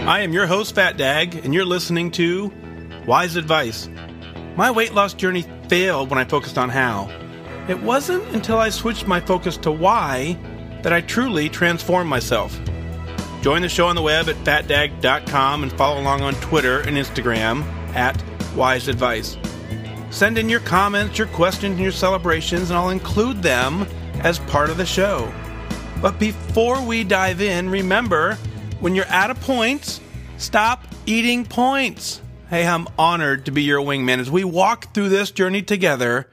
I am your host, FatDag, and you're listening to Wise Advice. My weight loss journey failed when I focused on how. It wasn't until I switched my focus to why that I truly transformed myself. Join the show on the web at fatdag.com and follow along on Twitter and Instagram at Wise Advice. Send in your comments, your questions, and your celebrations, and I'll include them as part of the show. But before we dive in, remember, when you're out of points, stop eating points. Hey, I'm honored to be your wingman as we walk through this journey together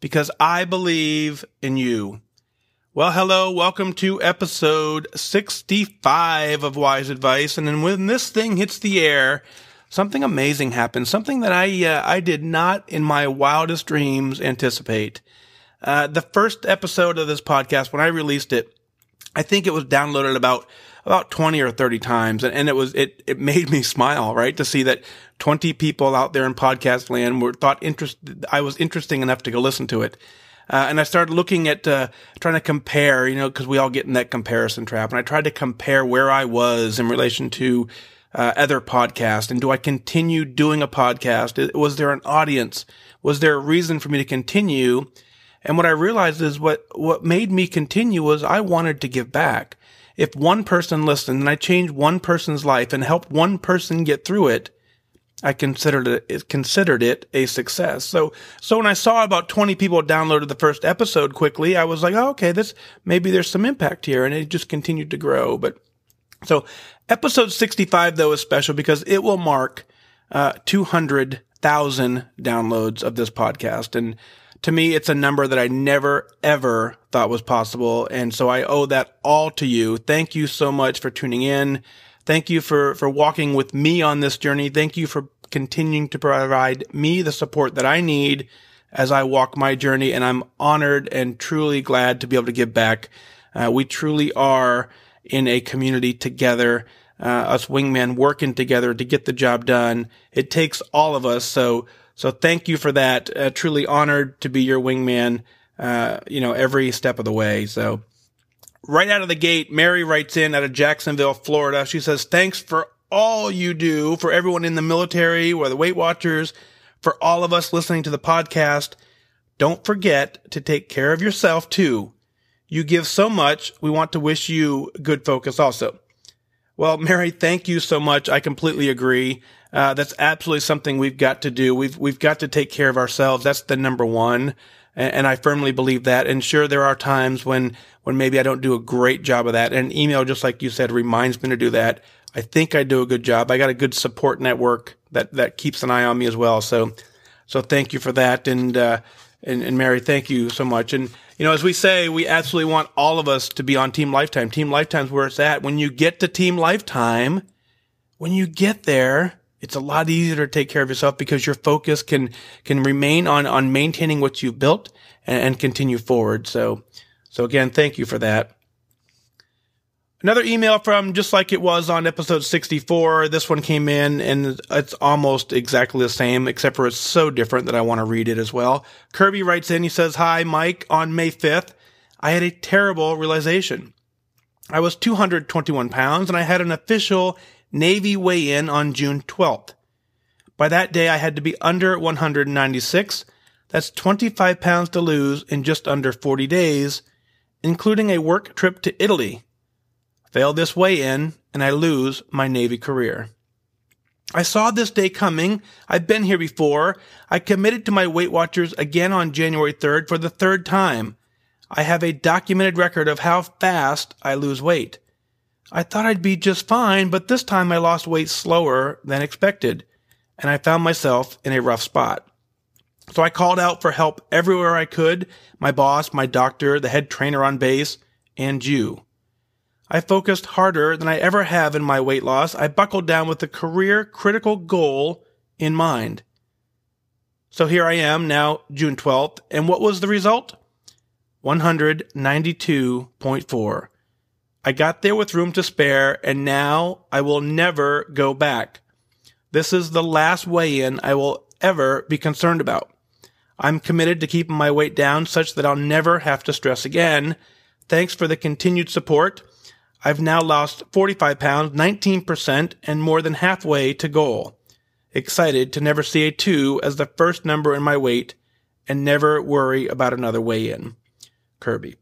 because I believe in you. Well, hello, welcome to episode 65 of Wise Advice. And then when this thing hits the air, something amazing happens, something that I did not in my wildest dreams anticipate. The first episode of this podcast, when I released it, I think it was downloaded about 20 or 30 times. And it made me smile, right? To see that 20 people out there in podcast land I was interesting enough to go listen to it. And I started looking at, trying to compare, cause we all get in that comparison trap. And I tried to compare where I was in relation to, other podcasts. And do I continue doing a podcast? Was there an audience? Was there a reason for me to continue? And what I realized is what made me continue was I wanted to give back. If one person listened and I changed one person's life and helped one person get through it, I considered it a success. So when I saw about 20 people downloaded the first episode quickly, I was like, oh, okay, maybe there's some impact here. And it just continued to grow. So episode 65 though is special because it will mark, 200,000 downloads of this podcast. And to me, it's a number that I never, ever thought was possible. And so I owe that all to you. Thank you so much for tuning in. Thank you for walking with me on this journey. Thank you for continuing to provide me the support that I need as I walk my journey. And I'm honored and truly glad to be able to give back. We truly are in a community together, us wingmen working together to get the job done. It takes all of us. So thank you for that. Truly honored to be your wingman, every step of the way. So right out of the gate, Mary writes in out of Jacksonville, Florida. She says, thanks for all you do for everyone in the military or the Weight Watchers, for all of us listening to the podcast. Don't forget to take care of yourself too. You give so much. We want to wish you good focus also. Well, Mary, thank you so much. I completely agree. That's absolutely something we've got to do. We've got to take care of ourselves. That's the number one. And I firmly believe that. And sure, there are times when maybe I don't do a great job of that. And email, just like you said, reminds me to do that. I think I do a good job. I got a good support network that keeps an eye on me as well. So thank you for that. And Mary, thank you so much. And, as we say, we absolutely want all of us to be on Team Lifetime. Team Lifetime's where it's at. When you get to Team Lifetime, when you get there, it's a lot easier to take care of yourself because your focus can remain on maintaining what you've built and continue forward. So again, thank you for that. Another email from just like it was on episode 64. This one came in and it's almost exactly the same, except for it's so different that I want to read it as well. Kirby writes in, he says, hi, Mike, on May 5th, I had a terrible realization. I was 221 pounds and I had an official Navy weigh-in on June 12th. By that day, I had to be under 196. That's 25 pounds to lose in just under 40 days, including a work trip to Italy. Fail this weigh-in, and I lose my Navy career. I saw this day coming. I've been here before. I committed to my Weight Watchers again on January 3rd for the third time. I have a documented record of how fast I lose weight. I thought I'd be just fine, but this time I lost weight slower than expected, and I found myself in a rough spot. So I called out for help everywhere I could, my boss, my doctor, the head trainer on base, and you. I focused harder than I ever have in my weight loss. I buckled down with a career-critical goal in mind. So here I am now, June 12th, and what was the result? 192.4. I got there with room to spare, and now I will never go back. This is the last weigh-in I will ever be concerned about. I'm committed to keeping my weight down such that I'll never have to stress again. Thanks for the continued support. I've now lost 45 pounds, 19%, and more than halfway to goal. Excited to never see a 2 as the first number in my weight and never worry about another weigh-in. Kirby.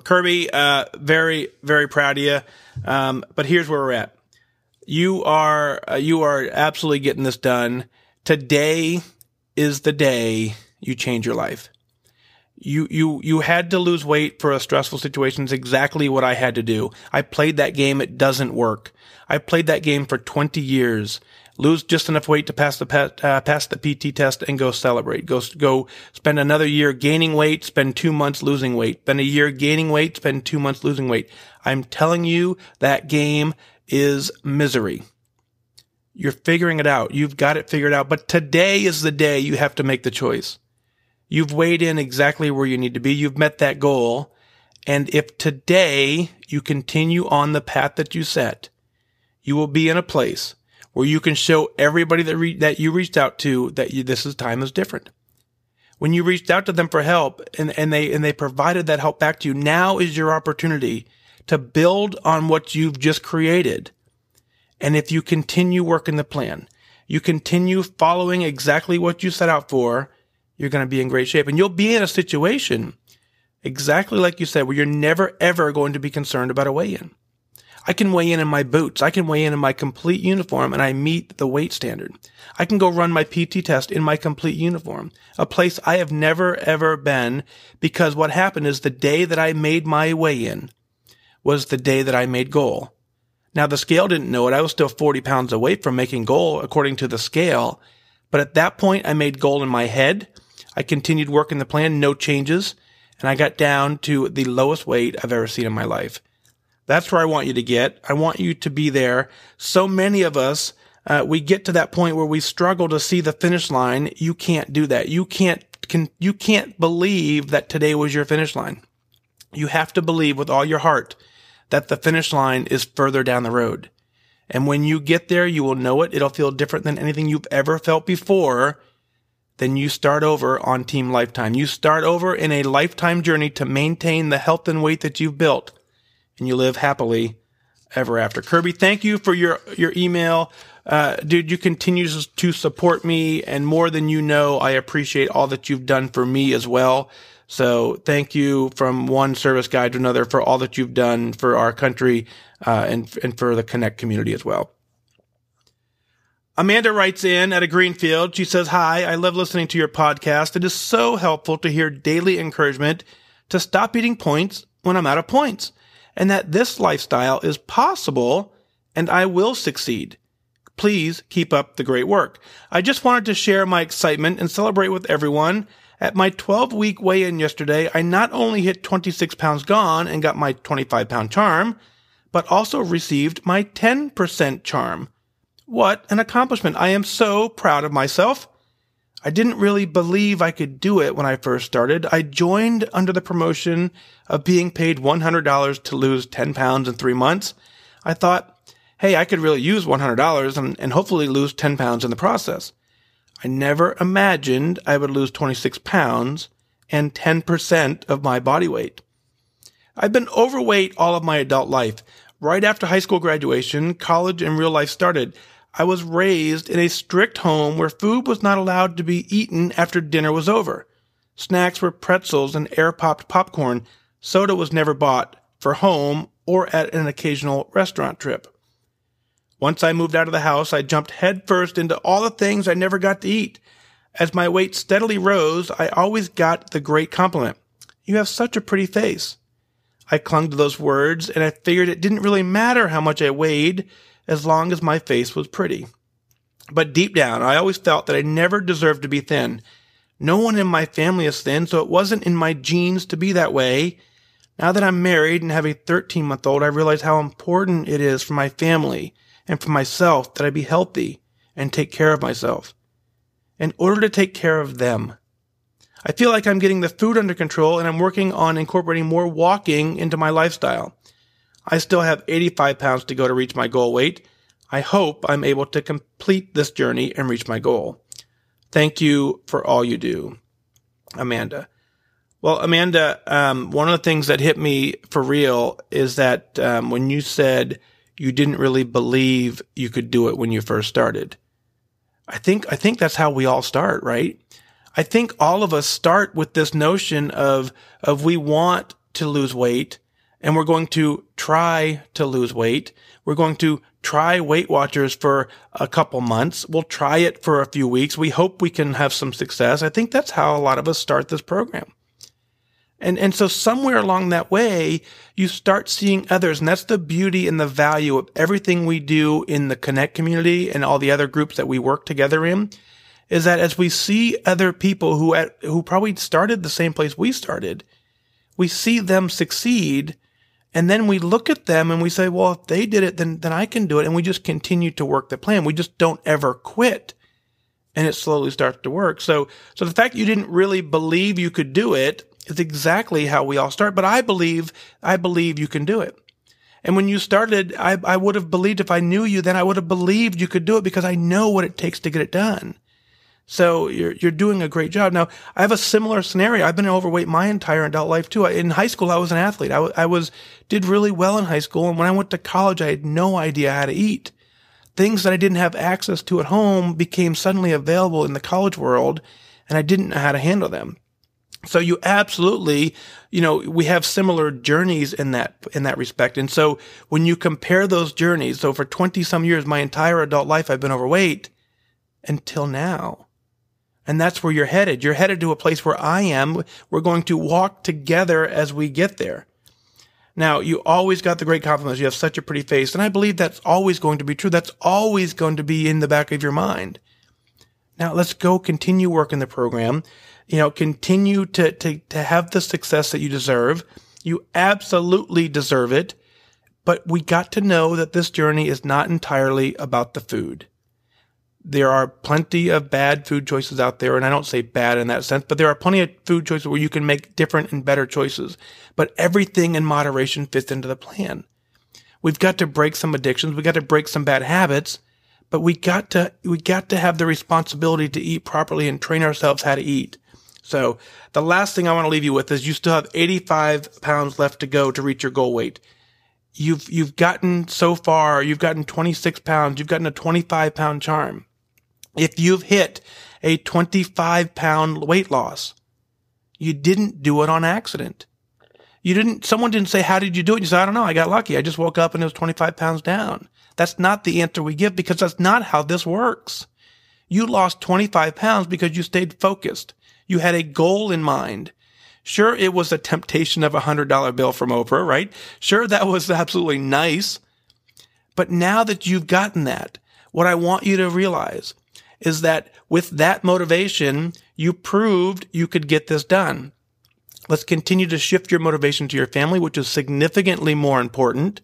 Kirby, very, very proud of you. But here's where we're at. You are absolutely getting this done. Today is the day you change your life. You had to lose weight for a stressful situation. It's exactly what I had to do. I played that game. It doesn't work. I played that game for 20 years. Lose just enough weight to pass the PT test and go celebrate. Go spend another year gaining weight, spend 2 months losing weight. Spend a year gaining weight, spend 2 months losing weight. I'm telling you, that game is misery. You're figuring it out. You've got it figured out. But today is the day you have to make the choice. You've weighed in exactly where you need to be. You've met that goal. And if today you continue on the path that you set, you will be in a place where you can show everybody that you reached out to that this time is different. When you reached out to them for help and they provided that help back to you, now is your opportunity to build on what you've just created. And if you continue working the plan, you continue following exactly what you set out for, you're going to be in great shape. And you'll be in a situation, exactly like you said, where you're never, ever going to be concerned about a weigh-in. I can weigh in my boots. I can weigh in my complete uniform, and I meet the weight standard. I can go run my PT test in my complete uniform, a place I have never, ever been, because what happened is the day that I made my weigh-in was the day that I made goal. Now, the scale didn't know it. I was still 40 pounds away from making goal, according to the scale. But at that point, I made goal in my head. I continued working the plan, no changes, and I got down to the lowest weight I've ever seen in my life. That's where I want you to get. I want you to be there. So many of us, we get to that point where we struggle to see the finish line. You can't do that. You can't believe that today was your finish line. You have to believe with all your heart that the finish line is further down the road. And when you get there, you will know it. It'll feel different than anything you've ever felt before. Then you start over on Team Lifetime. You start over in a lifetime journey to maintain the health and weight that you've built. And you live happily ever after. Kirby, thank you for your email. Dude, you continue to support me, and more than you know, I appreciate all that you've done for me as well. So thank you from one service guy to another for all that you've done for our country, and for the Connect community as well. Amanda writes in at a Greenfield. She says, "Hi, I love listening to your podcast. It is so helpful to hear daily encouragement to stop eating points when I'm out of points, and that this lifestyle is possible and I will succeed. Please keep up the great work. I just wanted to share my excitement and celebrate with everyone. At my 12-week weigh-in yesterday, I not only hit 26 pounds gone and got my 25-pound charm, but also received my 10% charm. What an accomplishment. I am so proud of myself. I didn't really believe I could do it when I first started. I joined under the promotion of being paid $100 to lose 10 pounds in 3 months. I thought, hey, I could really use $100 and hopefully lose 10 pounds in the process. I never imagined I would lose 26 pounds and 10% of my body weight. I've been overweight all of my adult life. Right after high school graduation, college and real life started. I was raised in a strict home where food was not allowed to be eaten after dinner was over. Snacks were pretzels and air-popped popcorn. Soda was never bought for home or at an occasional restaurant trip. Once I moved out of the house, I jumped headfirst into all the things I never got to eat. As my weight steadily rose, I always got the great compliment. You have such a pretty face. I clung to those words, and I figured it didn't really matter how much I weighed as long as my face was pretty. But deep down, I always felt that I never deserved to be thin. No one in my family is thin, so it wasn't in my genes to be that way. Now that I'm married and have a 13-month-old, I realize how important it is for my family and for myself that I be healthy and take care of myself. In order to take care of them, I feel like I'm getting the food under control, and I'm working on incorporating more walking into my lifestyle. I still have 85 pounds to go to reach my goal weight. I hope I'm able to complete this journey and reach my goal. Thank you for all you do." Amanda. Well, Amanda, one of the things that hit me for real is that when you said you didn't really believe you could do it when you first started. I think that's how we all start, right? I think all of us start with this notion of we want to lose weight, and we're going to try to lose weight. We're going to try Weight Watchers for a couple months. We'll try it for a few weeks. We hope we can have some success. I think that's how a lot of us start this program. And so somewhere along that way, you start seeing others. And that's the beauty and the value of everything we do in the Connect community and all the other groups that we work together in, is that as we see other people who probably started the same place we started, we see them succeed. And then we look at them and we say, well, if they did it, then I can do it. And we just continue to work the plan. We just don't ever quit. And it slowly starts to work. So the fact you didn't really believe you could do it is exactly how we all start. But I believe you can do it. And when you started, I would have believed, if I knew you, then I would have believed you could do it, because I know what it takes to get it done. So you're doing a great job. Now, I have a similar scenario. I've been overweight my entire adult life too. In high school, I was an athlete. I did really well in high school. And when I went to college, I had no idea how to eat. Things that I didn't have access to at home became suddenly available in the college world, and I didn't know how to handle them. So you absolutely, we have similar journeys in that respect. And so when you compare those journeys, so for 20 some years, my entire adult life, I've been overweight until now. And that's where you're headed. You're headed to a place where I am. We're going to walk together as we get there. Now, you always got the great compliments. You have such a pretty face. And I believe that's always going to be true. That's always going to be in the back of your mind. Now, let's go continue working the program. Continue to have the success that you deserve. You absolutely deserve it. But we got to know that this journey is not entirely about the food. There are plenty of bad food choices out there, and I don't say bad in that sense, but there are plenty of food choices where you can make different and better choices. But everything in moderation fits into the plan. We've got to break some addictions. We got to break some bad habits, but we got to have the responsibility to eat properly and train ourselves how to eat. So the last thing I want to leave you with is you still have 85 pounds left to go to reach your goal weight. You've gotten so far, you've gotten 26 pounds, you've gotten a 25-pound charm. If you've hit a 25-pound weight loss, you didn't do it on accident. Someone didn't say, how did you do it? You said, I don't know. I got lucky. I just woke up and it was 25 pounds down. That's not the answer we give, because that's not how this works. You lost 25 pounds because you stayed focused. You had a goal in mind. Sure, it was a temptation of a $100 bill from Oprah, right? Sure, that was absolutely nice. But now that you've gotten that, what I want you to realize is that with that motivation, you proved you could get this done. Let's continue to shift your motivation to your family, which is significantly more important.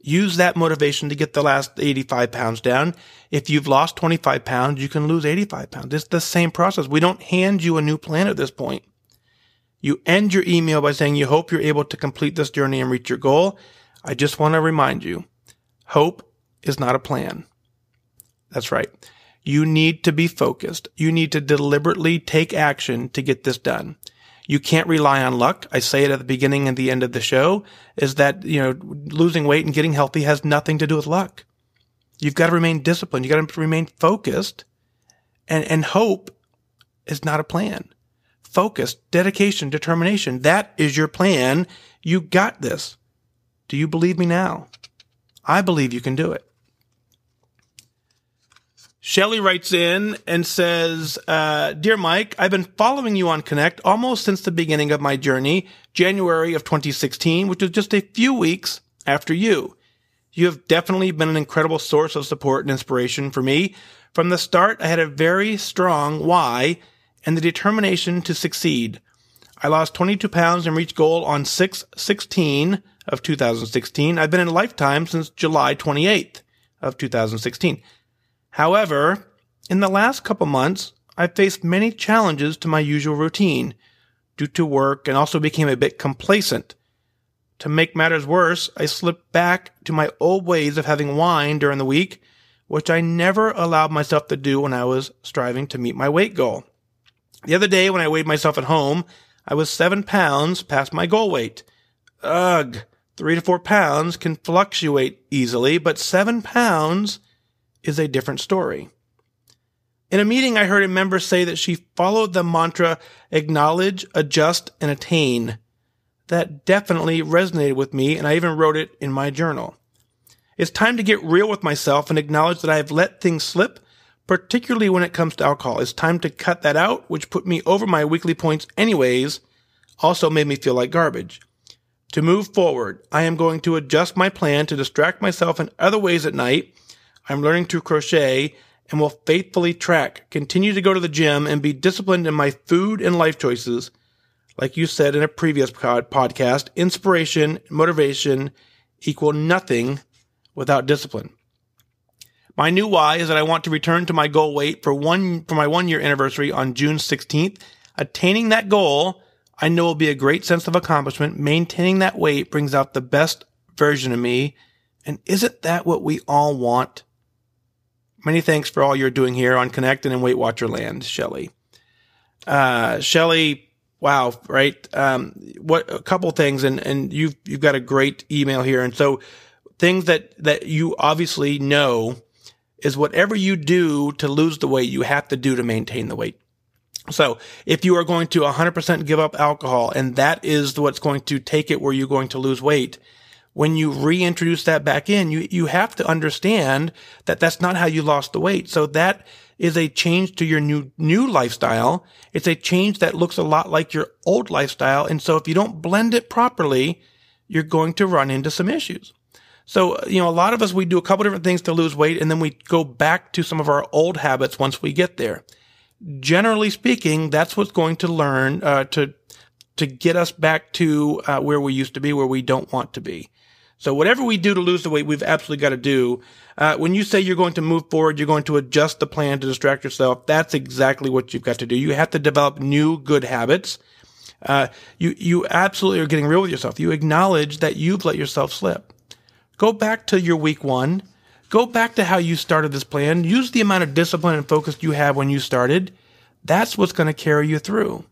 Use that motivation to get the last 85 pounds down. If you've lost 25 pounds, you can lose 85 pounds. It's the same process. We don't hand you a new plan at this point. You end your email by saying you hope you're able to complete this journey and reach your goal. I just want to remind you, hope is not a plan. That's right. You need to be focused. You need to deliberately take action to get this done. You can't rely on luck. I say it at the beginning and the end of the show, is that, losing weight and getting healthy has nothing to do with luck. You've got to remain disciplined. You've got to remain focused, and hope is not a plan. Focus, dedication, determination. That is your plan. You got this. Do you believe me now? I believe you can do it. Shelley writes in and says, Dear Mike, I've been following you on Connect almost since the beginning of my journey, January of 2016, which was just a few weeks after you. You have definitely been an incredible source of support and inspiration for me. From the start, I had a very strong why and the determination to succeed. I lost 22 pounds and reached goal on 6/16 of 2016. I've been in Lifetime since July 28th of 2016. However, in the last couple months, I faced many challenges to my usual routine due to work and also became a bit complacent. To make matters worse, I slipped back to my old ways of having wine during the week, which I never allowed myself to do when I was striving to meet my weight goal. The other day when I weighed myself at home, I was 7 pounds past my goal weight. Ugh, 3 to 4 pounds can fluctuate easily, but 7 pounds is a different story. In a meeting, I heard a member say that she followed the mantra, acknowledge, adjust, and attain. That definitely resonated with me, and I even wrote it in my journal. It's time to get real with myself and acknowledge that I've let things slip, particularly when it comes to alcohol. It's time to cut that out, which put me over my weekly points anyways, also made me feel like garbage. To move forward, I am going to adjust my plan to distract myself in other ways at night. I'm learning to crochet and will faithfully track, continue to go to the gym, and be disciplined in my food and life choices. Like you said in a previous podcast, inspiration, motivation equal nothing without discipline. My new why is that I want to return to my goal weight for my 1 year anniversary on June 16th. Attaining that goal, I know, will be a great sense of accomplishment. Maintaining that weight brings out the best version of me. And isn't that what we all want? Many thanks for all you're doing here on Connected and Weight Watcher Land, Shelley. Shelley, wow, right? What a couple things, and you've got a great email here. And so things that you obviously know is whatever you do to lose the weight, you have to do to maintain the weight. So if you are going to 100% give up alcohol, and that is what's going to take it where you're going to lose weight, when you reintroduce that back in, you have to understand that that's not how you lost the weight. So that is a change to your new lifestyle. It's a change that looks a lot like your old lifestyle. And so if you don't blend it properly, you're going to run into some issues. So, a lot of us, we do a couple different things to lose weight, and then we go back to some of our old habits once we get there. Generally speaking, that's what's going to learn to get us back to where we used to be, where we don't want to be. So whatever we do to lose the weight, we've absolutely got to do. When you say you're going to move forward, you're going to adjust the plan to distract yourself. That's exactly what you've got to do. You have to develop new good habits. You absolutely are getting real with yourself. You acknowledge that you've let yourself slip. Go back to your week 1. Go back to how you started this plan. Use the amount of discipline and focus you have when you started. That's what's going to carry you through.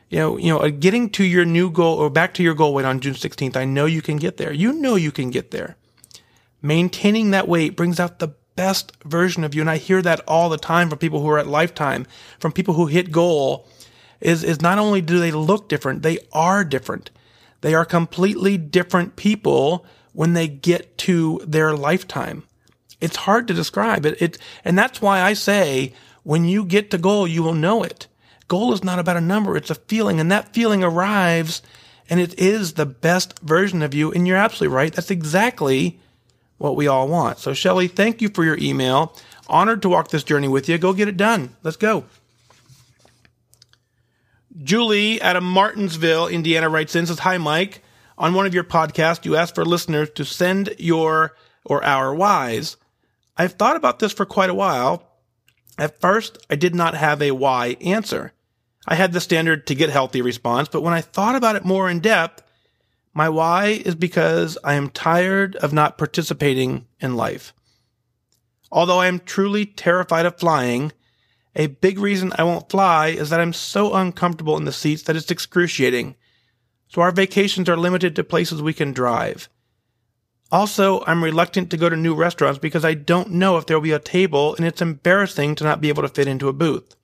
Getting to your new goal or back to your goal weight on June 16th, I know you can get there. You know you can get there. Maintaining that weight brings out the best version of you. And I hear that all the time from people who are at Lifetime, from people who hit goal, is not only do they look different, they are different. They are completely different people when they get to their lifetime. It's hard to describe it. And that's why I say, when you get to goal, you will know it. Goal is not about a number. It's a feeling, and that feeling arrives, and it is the best version of you. And you're absolutely right. That's exactly what we all want. So, Shelley, thank you for your email. Honored to walk this journey with you. Go get it done. Let's go. Juli out of Martinsvolle, Indiana, writes in, says, "Hi, Mike. On one of your podcasts, you asked for listeners to send your or our whys. I've thought about this for quite a while. At first, I did not have a why answer. I had the standard to get healthy response, but when I thought about it more in depth, my why is because I am tired of not participating in life. Although I am truly terrified of flying, a big reason I won't fly is that I'm so uncomfortable in the seats that it's excruciating. So our vacations are limited to places we can drive. Also, I'm reluctant to go to new restaurants because I don't know if there will be a table, and it's embarrassing to not be able to fit into a booth.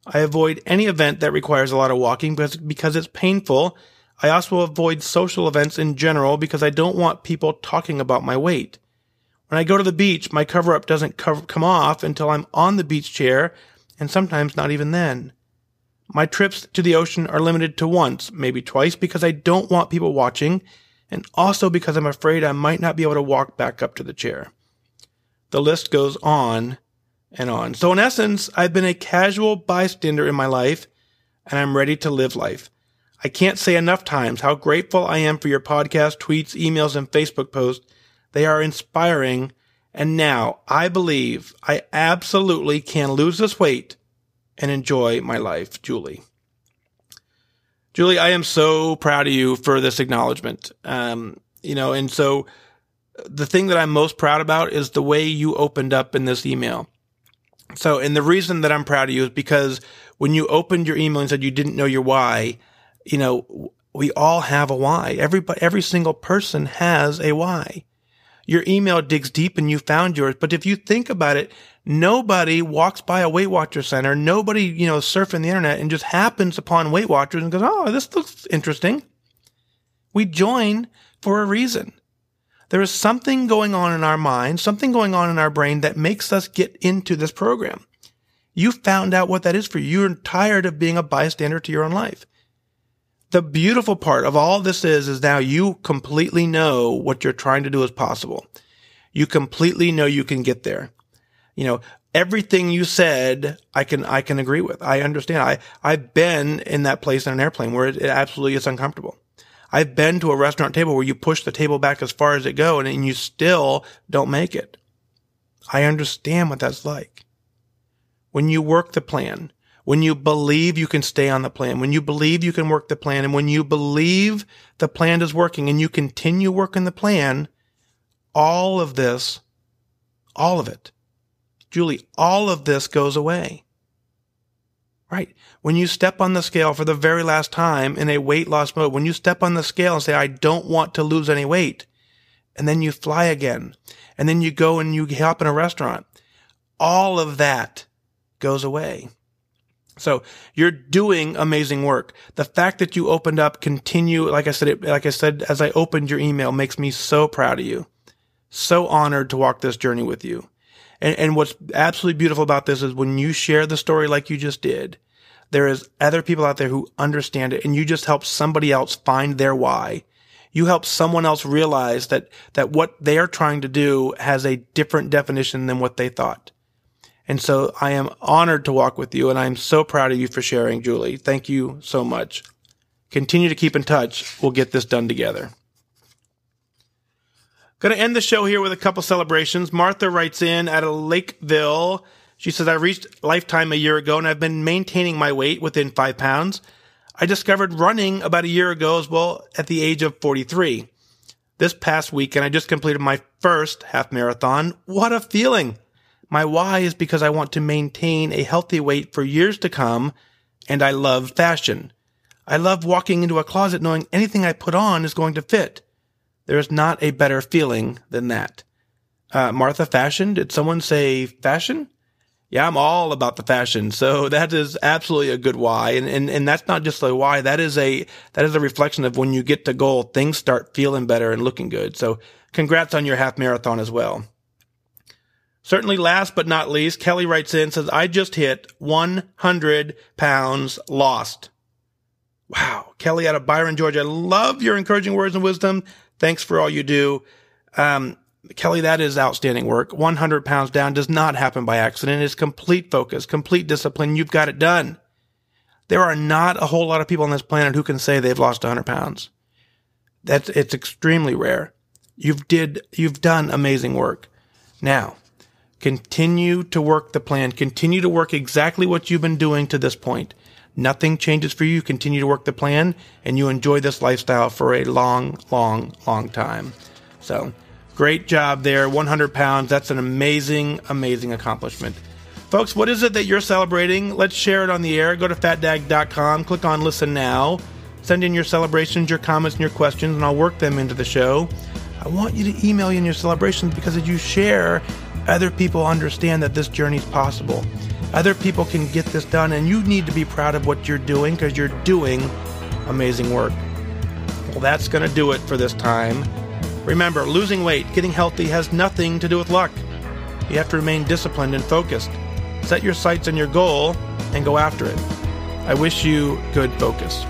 I avoid any event that requires a lot of walking because it's painful. I also avoid social events in general because I don't want people talking about my weight. When I go to the beach, my cover-up doesn't come off until I'm on the beach chair, and sometimes not even then. My trips to the ocean are limited to once, maybe twice, because I don't want people watching, and also because I'm afraid I might not be able to walk back up to the chair. The list goes on and on. So in essence, I've been a casual bystander in my life, and I'm ready to live life. I can't say enough times how grateful I am for your podcast, tweets, emails, and Facebook posts. They are inspiring, and now I believe I absolutely can lose this weight and enjoy my life. Juli. Juli, I am so proud of you for this acknowledgement. And so the thing that I'm most proud about is the way you opened up in this email. So, and the reason that I'm proud of you is because when you opened your email and said you didn't know your why, we all have a why. Every single person has a why. Your email digs deep and you found yours. But if you think about it, nobody walks by a Weight Watchers center. Nobody, surfing the internet and just happens upon Weight Watchers and goes, oh, this looks interesting. We join for a reason. There is something going on in our mind, something going on in our brain that makes us get into this program. You found out what that is for you. You're tired of being a bystander to your own life. The beautiful part of all this is now you completely know what you're trying to do is possible. You completely know you can get there. Everything you said, I can agree with. I understand. I've been in that place in an airplane where it absolutely is uncomfortable. I've been to a restaurant table where you push the table back as far as it goes and you still don't make it. I understand what that's like. When you work the plan, when you believe you can stay on the plan, when you believe you can work the plan, and when you believe the plan is working and you continue working the plan, all of this, all of it, Juli, all of this goes away. Right? When you step on the scale for the very last time in a weight loss mode, when you step on the scale and say, I don't want to lose any weight, and then you fly again, and then you go and you hop in a restaurant, all of that goes away. So you're doing amazing work. The fact that you opened up, continue, like I said, as I opened your email, makes me so proud of you. So honored to walk this journey with you. And what's absolutely beautiful about this is when you share the story like you just did, there is other people out there who understand it, and you just help somebody else find their why. You help someone else realize that what they're trying to do has a different definition than what they thought. And so I am honored to walk with you, and I'm so proud of you for sharing, Juli. Thank you so much. Continue to keep in touch. We'll get this done together. Going to end the show here with a couple celebrations. Martha writes in out of Lakeville. She says, I reached Lifetime a year ago, and I've been maintaining my weight within 5 pounds. I discovered running about a year ago as well at the age of 43. This past weekend, I just completed my first half marathon. What a feeling! My why is because I want to maintain a healthy weight for years to come, and I love fashion. I love walking into a closet knowing anything I put on is going to fit. There is not a better feeling than that. Martha, fashion? Did someone say fashion? Yeah, I'm all about the fashion. So that is absolutely a good why. And that's not just a why. That is a reflection of when you get to goal, things start feeling better and looking good. So congrats on your half marathon as well. Certainly last but not least, Kelli writes in, says, I just hit 100 pounds lost. Wow. Kelli out of Bryon, Georgia. I love your encouraging words and wisdom. Thanks for all you do. Kelli, that is outstanding work. 100 pounds down does not happen by accident. It's complete focus, complete discipline. You've got it done. There are not a whole lot of people on this planet who can say they've lost 100 pounds. It's extremely rare. You've done amazing work. Now, continue to work the plan. Continue to work exactly what you've been doing to this point. Nothing changes for you. Continue to work the plan, and you enjoy this lifestyle for a long, long, long time. So, great job there. 100 pounds. That's an amazing, amazing accomplishment. Folks, what is it that you're celebrating? Let's share it on the air. Go to fatdag.com. Click on Listen Now. Send in your celebrations, your comments, and your questions, and I'll work them into the show. I want you to email in your celebrations because as you share, other people understand that this journey is possible. Other people can get this done, and you need to be proud of what you're doing because you're doing amazing work. Well, that's going to do it for this time. Remember, losing weight, getting healthy has nothing to do with luck. You have to remain disciplined and focused. Set your sights on your goal and go after it. I wish you good focus.